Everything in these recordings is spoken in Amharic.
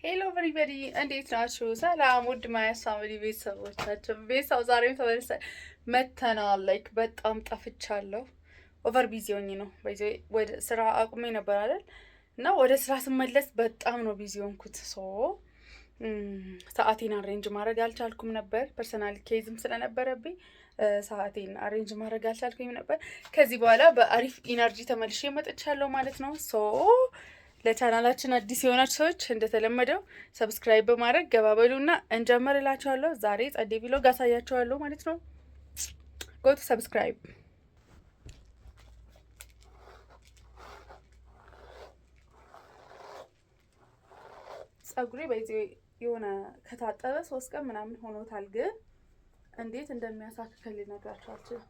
ሄሎ ኤቨሪባዲ እንዴት ናችሁ? ሰላም ውድ ማያስ ፋሚሊ ቤተሰብ ዛሬም ተመልሰን መተናል። ላይክ በጣም ጠፍቻለሁ። ኦቨር ቢዚ ሆኜ ነው ወደ ስራ አቁሜ ነበር አይደል? እና ወደ ስራ ስመለስ በጣም ነው ቢዚ ሆንኩት። ሰዓቴን አሬንጅ ማድረግ አልቻልኩም ነበር። ፐርሰናል ኬዝም ስለነበረብኝ ሰዓቴን አሬንጅ ማድረግ አልቻልኩም ነበር። ከዚህ በኋላ በአሪፍ ኢነርጂ ተመልሼ መጥቻለሁ ማለት ነው። ለቻናላችን አዲስ የሆናችሁ ሰዎች እንደተለመደው ሰብስክራይብ በማድረግ ገባ በሉና እንጀምርላችኋለሁ። ዛሬ ጸዴ ቪሎግ አሳያችኋለሁ ማለት ነው። ጎ ቱ ሰብስክራይብ። ጸጉሬ በዚህ የሆነ ከታጠበ 3 ቀን ምናምን ሆኖታል፣ ግን እንዴት እንደሚያሳክከል ልነግራችሁ አልችልም።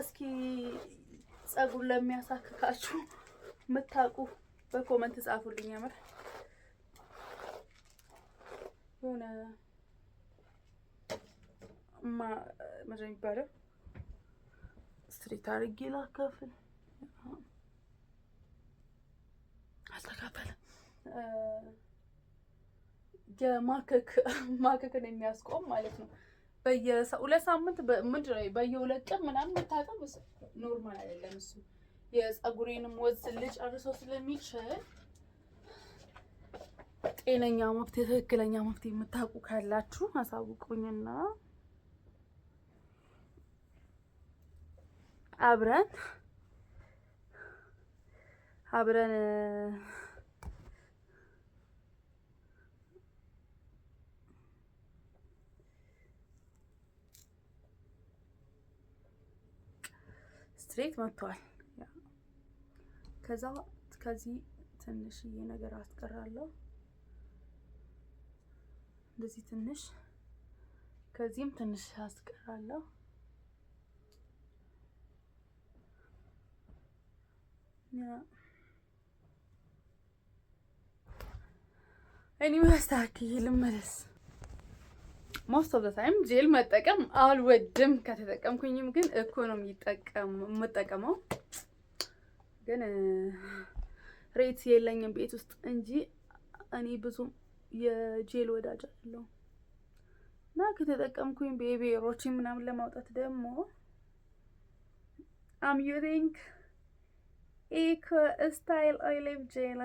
እስኪ ጸጉር ለሚያሳክካችሁ የምታውቁ በኮመንት ጻፉልኝ። ያምር የሆነ ምንድን ነው የሚባለው? ስትሬት አድርጌ ላካፍል አልተካፈለም። ማከክን የሚያስቆም ማለት ነው። በየ2 ሳምንት ምንድን ነው በየ2 ቀን ምናምን መታጠብ ኖርማል አይደለም እሱ። የጸጉሬንም ወዝ ልጨርሰው ስለሚችል ጤነኛ መፍትሄ፣ ትክክለኛ መፍትሄ የምታውቁ ካላችሁ አሳውቁኝና አብረን ስትሬት መጥቷል። ከዚህ ትንሽዬ ነገር አስቀራለሁ፣ እንደዚህ ትንሽ፣ ከዚህም ትንሽ አስቀራለሁ። አስተካክዬ ልመለስ። ሞስት ኦፍ ዘ ታይም ጄል መጠቀም አልወድም። ከተጠቀምኩኝም ግን ኢኮኖሚ የምጠቀመው ግን ሬት የለኝም ቤት ውስጥ እንጂ እኔ ብዙ የጄል ወዳጅ አይደለሁም። እና ከተጠቀምኩኝ ቤቢ ሮችን ምናምን ለማውጣት ደግሞ አም ዩዚንግ ኢኮ ስታይል ኦሊቭ ጄል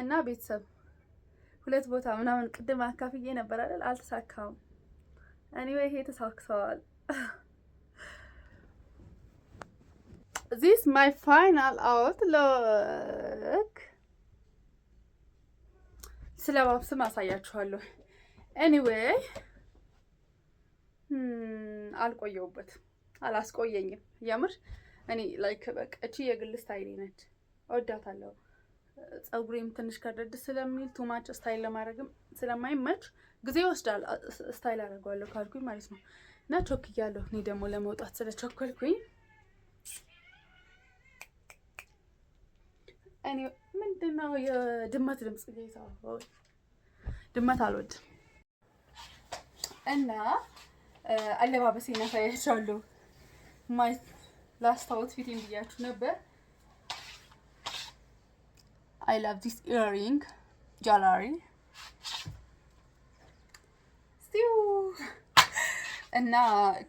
እና ቤተሰብ 2 ቦታ ምናምን ቅድም አካፍዬ ነበር አይደል? አልተሳካም። anyway ይሄ ተሳክቷል። this my final outlook። ስለባብስም አሳያችኋለሁ። anyway አላስቆየኝም። የምር እኔ ላይክ በቃ እቺ የግል ስታይል ነች፣ እወዳታለሁ። ጸጉሬም ትንሽ ከረድ ስለሚል ቱማች ስታይል ለማድረግም ስለማይመች ጊዜ ይወስዳል። ስታይል አደርገዋለሁ ካልኩኝ ማለት ነው። እና ቾክያለሁ። እኔ ደግሞ ለመውጣት ስለቸኮልኩኝ እኔ ምንድነው የድመት ድምጽ ጌታ ድመት አልወድም። እና አለባበሴን አሳያችኋለሁ። ላስታውት ፊቴን ብያችሁ ነበር። I love this earring, jewelry. እና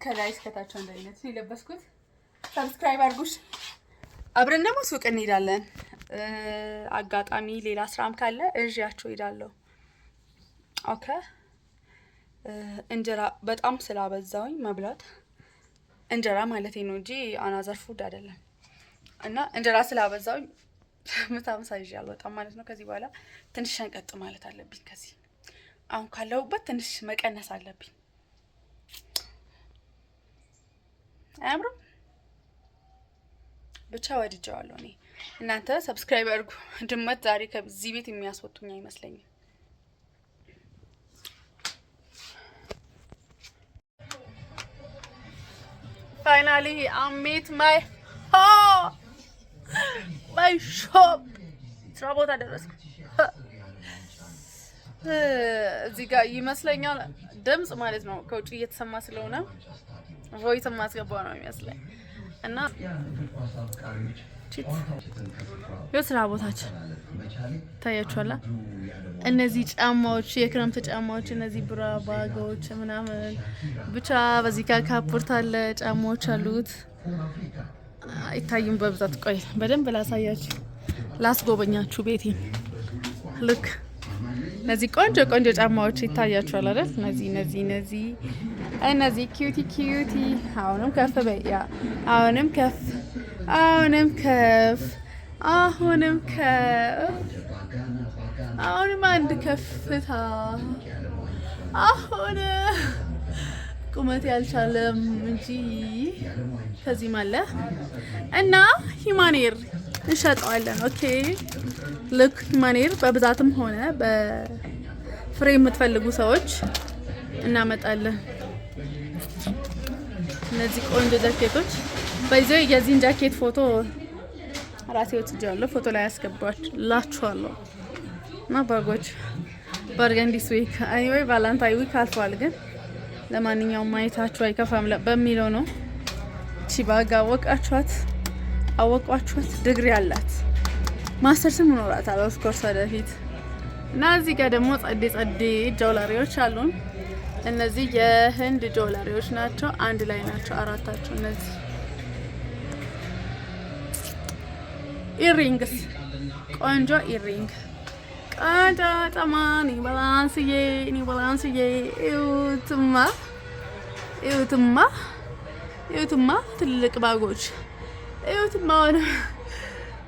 ከላይ እስከታች አንድ አይነት ነው የለበስኩት። ሰብስክራይብ አድርጉሽ። አብረን ደግሞ ሱቅ እንሄዳለን። አጋጣሚ ሌላ ስራም ካለ እዣቸው ሄዳለሁ። ኦኬ። እንጀራ በጣም ስላበዛውኝ መብላት እንጀራ ማለት ነው እንጂ አናዘር ፉድ አይደለም። እና እንጀራ ስላበዛውኝ ምሳምሳ ይዣል በጣም ማለት ነው። ከዚህ በኋላ ትንሽ ሸንቀጥ ማለት አለብኝ። ከዚህ አሁን ካለሁበት ትንሽ መቀነስ አለብኝ። አያምሩም? ብቻ ወድጀዋለሁ እኔ። እናንተ ሰብስክራይብ አድርጉ። ድመት ዛሬ ከዚህ ቤት የሚያስወጡኝ አይመስለኝም። ፋይናሊ አሜት ማይ ሾፕ ስራ ቦታ ደረስኩ። እዚህ ጋር ይመስለኛል ድምጽ ማለት ነው ከውጭ እየተሰማ ስለሆነ ቮይስ ማስገባው ነው የሚመስለኝ። እና ቺት የስራ ቦታችን ታያችኋላ። እነዚህ ጫማዎች የክረምት ጫማዎች እነዚህ ብራባጎች ምናምን ብቻ በዚህ ጋር ካፖርት አለ ጫማዎች አሉት። አይታይም በብዛት ቆይ በደንብ ላሳያችሁ ላስጎበኛችሁ ቤቴ ልክ እነዚህ ቆንጆ ቆንጆ ጫማዎች ይታያችኋል አይደል? እነዚህ ኪዩቲ አሁንም ከፍ በያ አሁንም ከፍ አሁንም አንድ ከፍታ አሁን ቁመት ያልቻለም እንጂ ከዚህ ማለ እና ሂማኔር እንሸጠዋለን። ኦኬ ልክ ሂማኔር በብዛትም ሆነ በፍሬ የምትፈልጉ ሰዎች እናመጣለን። እነዚህ ቆንጆ ጃኬቶች በዚህ የዚህን ጃኬት ፎቶ ራሴ ወስጃለሁ። ፎቶ ላይ ያስገባላችኋለሁ። እና ባጎች በርገንዲስ ዊክ አይወይ ቫላንታይ ዊክ አልፏል፣ ግን ለማንኛውም ማየታችሁ አይከፋም በሚለው ነው። እቺ ባጋ አወቋችኋት ዲግሪ አላት ማስተርስም ኖራታል ኦፍ ኮርስ ወደፊት። እና እዚህ ጋር ደግሞ ጸዴ ጆለሪዎች አሉን። እነዚህ የህንድ ጆለሪዎች ናቸው። አንድ ላይ ናቸው አራታቸው። እነዚህ ኢሪንግስ ቆንጆ ኢሪንግ ቃጫ ጫማኒ ባላንስዬ እዩትማ ትልቅ ባጎች እዩትማ።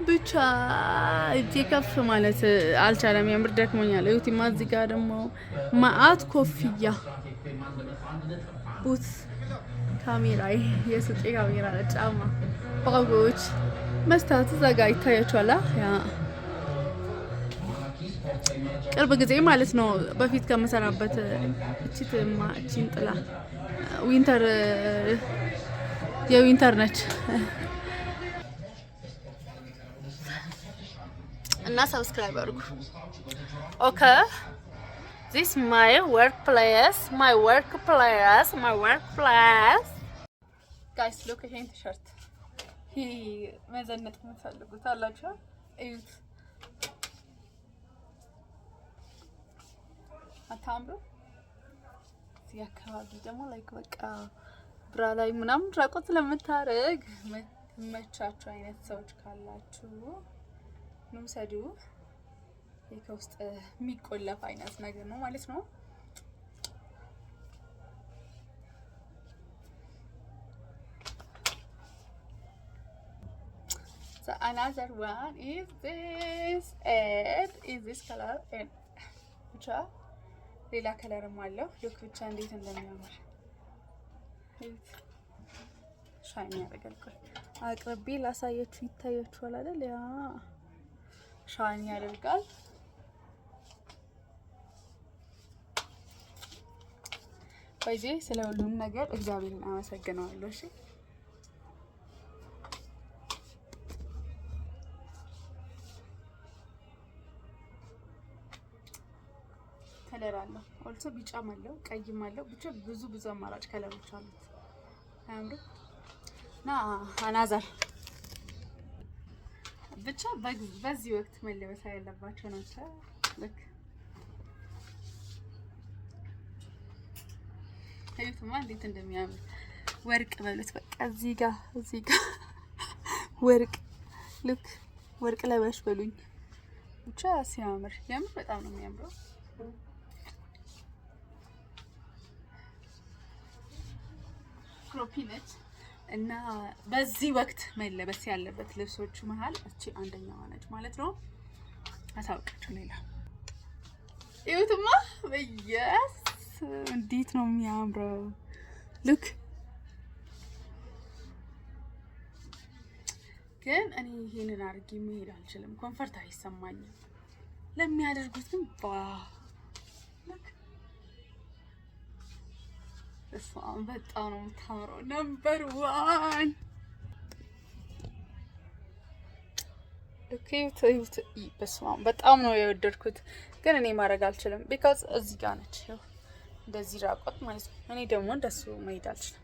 ብቻ እጄ ከፍ ማለት አልቻለም። የምር ደክሞኛል። እዩትማ እዚህ ጋር ደግሞ ማአት ኮፍያ ቡት ካሜራ የሱቄ ካሜራ ጫማ ባጎች መስታወት እዛ ጋር ይታያችኋል። ያ ቅርብ ጊዜ ማለት ነው በፊት ከመሰራበት እቺን ጥላ የዊንተር ነች እና ሰብስክራይብ አድርጉ። ኦኬ this my workplace guys look at this shirt ይሄ መዘነጥ የምትፈልጉት አላችሁ እዩት። አታምሩ? እዚህ አካባቢ ደግሞ ላይክ በቃ ብራ ላይ ምናምን ራቆት ለምታረግ መቻችሁ አይነት ሰዎች ካላችሁ ምንሰዱ ከውስጥ የሚቆለፍ አይነት ነገር ነው ማለት ነው። So another one is this color and ብቻ ሌላ ከለርም አለው። ሉክ ብቻ እንዴት እንደሚያምር ሻይን ያደርጋል። አቅርቤ ላሳያችሁ ይታያችኋል አይደል? ያ ሻይን ያደርጋል። በዚህ ስለ ሁሉም ነገር እግዚአብሔርን አመሰግናለሁ። እሺ ከለር አለው ኦልሶ ቢጫም አለው ቀይም አለው። ብቻ ብዙ አማራጭ ከለሮች አሉት። አያምሩ ና አናዘር ብቻ በዚህ ወቅት መለበስ ያለባቸው ናቸው። ልክ እዩትማ እንዴት እንደሚያምር ወርቅ በሉት በቃ እዚህ ጋር ወርቅ ልክ ወርቅ ለበሽ በሉኝ። ብቻ ሲያምር የምር በጣም ነው የሚያምረው። ክሮፒነች እና በዚህ ወቅት መለበስ ያለበት ልብሶቹ መሃል እቺ አንደኛዋ ነች ማለት ነው። አሳውቃችሁ ሌላ እዩትማ በየስ እንዴት ነው የሚያምረው። ልክ ግን እኔ ይሄንን አድርጌ መሄድ አልችልም። ኮንፈርት አይሰማኝም። ለሚያደርጉት ግን ልክ እሷን በጣም ነው የምታምረው። ነምበር 1 በስማም በጣም ነው የወደድኩት። ግን እኔ ማድረግ አልችልም ቢካዝ እዚህ ጋር ነች እንደዚህ ራቆት ማለት ነው። እኔ ደግሞ እንደሱ መሄድ አልችልም።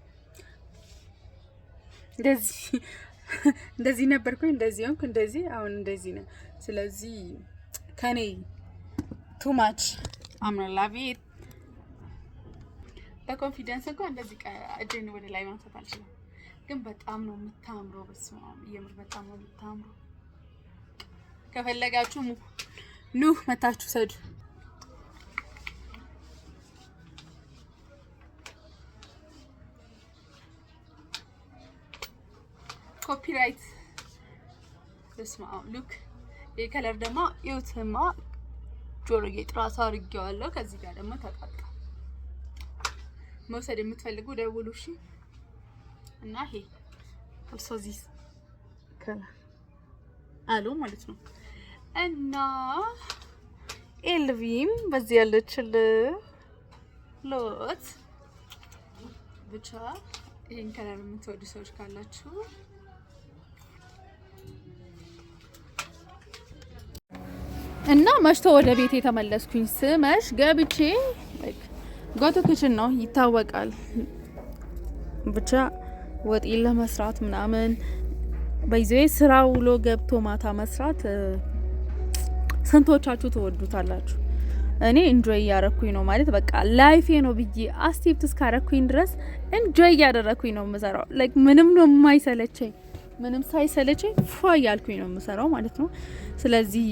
እንደዚህ እንደዚህ ነበርኩኝ እንደዚህ ሆንኩ እንደዚህ አሁን እንደዚህ ነው። ስለዚህ ከኔ ቱ ማች አምና ላቪት በኮንፊደንስ እንኳን እንደዚህ እጄን ወደ ላይ ማንሳት አልችልም፣ ግን በጣም ነው የምታምረው። በስመ አብ የምር በጣም ነው የምታምረው። ከፈለጋችሁ ኑ መታችሁ ሰዱ። ኮፒራይት በስመ አብ ሉክ። ይሄ ከለር ደግሞ ይውትማ ጆሮ ጌጥ ራሱ አድርጌዋለሁ። ከዚህ ጋር ደግሞ ተቃጣ። መውሰድ የምትፈልጉ ደውሉ እሺ። እና ይሄ also this ከለር አሉ ማለት ነው። እና ኤልቪም በዚህ ያለችል ሎት ብቻ ይሄን ከለር የምትወዱ ሰዎች ካላችሁ እና መሽቶ ወደ ቤት የተመለስኩኝ ስመሽ ገብቼ ጎቶ ኪችን ነው ይታወቃል። ብቻ ወጥ ለመስራት ምናምን በይዘይ ስራ ውሎ ገብቶ ማታ መስራት ስንቶቻችሁ ተወዱታላችሁ? እኔ ኢንጆይ ያረኩኝ ነው ማለት በቃ ላይፌ ነው ብዬ አስቲፕት እስካረኩኝ ድረስ ኢንጆይ ያደረኩኝ ነው የምሰራው። ላይክ ምንም ነው የማይሰለቸኝ፣ ምንም ሳይሰለቸኝ ፏ ያልኩኝ ነው የምሰራው ማለት ነው። ስለዚህ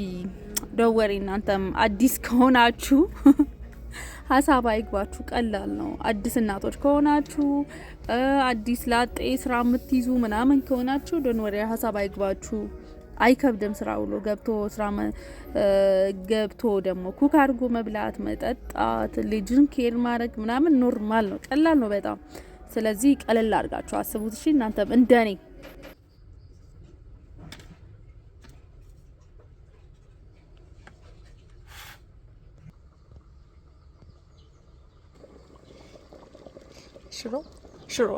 ደወሬ እናንተም አዲስ ከሆናችሁ ሀሳብ አይግባችሁ፣ ቀላል ነው። አዲስ እናቶች ከሆናችሁ አዲስ ላጤ ስራ የምትይዙ ምናምን ከሆናችሁ ደንወሬ ሀሳብ አይግባችሁ፣ አይከብድም። ስራ ውሎ ገብቶ ደግሞ ኩክ አድርጎ መብላት፣ መጠጣት፣ ልጅን ኬር ማድረግ ምናምን ኖርማል ነው፣ ቀላል ነው በጣም። ስለዚህ ቀለል አድርጋችሁ አስቡት እሺ። እናንተም እንደኔ ሽሮ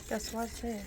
That's what's there.